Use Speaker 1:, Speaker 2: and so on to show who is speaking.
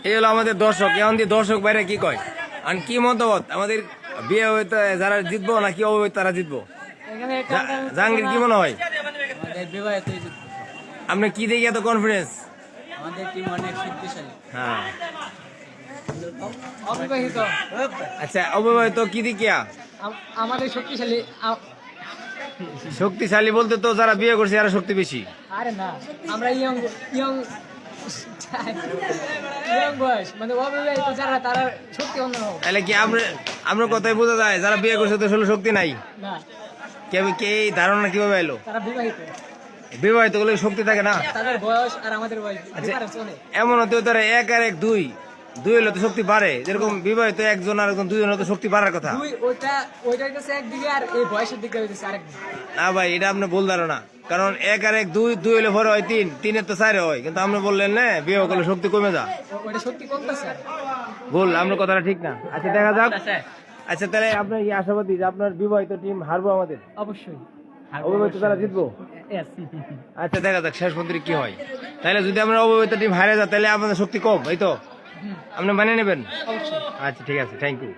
Speaker 1: এই হলো আমাদের দর্শক। এখন দিয়ে দর্শক বাইরে কি কয় আর কি মতামত আমাদের বিয়ে হইতে যারা জিতবো নাকি অবিবাহিত তারা জিতবো? জাহাঙ্গীর কি মনে হয়? আপনি কি দেখি এত কনফিডেন্স?
Speaker 2: আমাদের টিম অনেক শক্তিশালী।
Speaker 1: হ্যাঁ,
Speaker 2: অবিবাহিত
Speaker 1: আচ্ছা অবিবাহিত কি দেখিয়া?
Speaker 2: আমাদের শক্তিশালী।
Speaker 1: শক্তিশালী বলতে তো যারা বিয়ে করছে এরা শক্তি বেশি।
Speaker 2: আরে না, আমরা ইয়ং ইয়ং ইয়ং বয়স, মানে অবিবাহিত যারা তারা শক্তি অন্যরকম।
Speaker 1: তাহলে কি আমরা কথাই বোঝা যায় যারা বিয়ে করছে তো আসলে শক্তি নাই?
Speaker 2: না,
Speaker 1: কে এই ধারণা কিভাবে এলো?
Speaker 2: তারা বিবাহিত,
Speaker 1: বিবাহিত গুলো শক্তি থাকে না?
Speaker 2: তাদের বয়স আর আমাদের বয়স
Speaker 1: আচ্ছা,
Speaker 2: difference অনেক।
Speaker 1: এমন হতে তারা এক আর এক দুই হলে তো শক্তি বাড়ে, যেরকম বিবাহিত একজন আর একজন দুইজন তো শক্তি বাড়ার কথা।
Speaker 2: দুই ওইটা হইতেছে একদিকে, আর এই বয়সের দিকে হইতেছে আরেকদিকে।
Speaker 1: না ভাই, এটা আপনি ভুল ধারণা। কারণ এক আর এক দুই হলে পরে হয় তিন, তিনের তো চারে হয়, কিন্তু আপনি বললেন না বিয়ে করলে শক্তি কমে যা।
Speaker 2: ওইটা সত্যি কমতেছে।
Speaker 1: ভুল, আপনার কথাটা ঠিক না। আচ্ছা দেখা যাক। আচ্ছা তাহলে আপনার কি আশাবাদী যে আপনার বিবাহিত টিম হারবো আমাদের?
Speaker 2: অবশ্যই
Speaker 1: অবিবাহিত তারা জিতবো? আচ্ছা দেখা যাক শেষ পর্যন্ত কি হয়। তাহলে যদি আমরা অবিবাহিত টিম হারে যায় তাহলে আমাদের শক্তি কম, এই তো আপনি মানে নেবেন?
Speaker 2: অবশ্যই।
Speaker 1: আচ্ছা ঠিক আছে, থ্যাংক ইউ।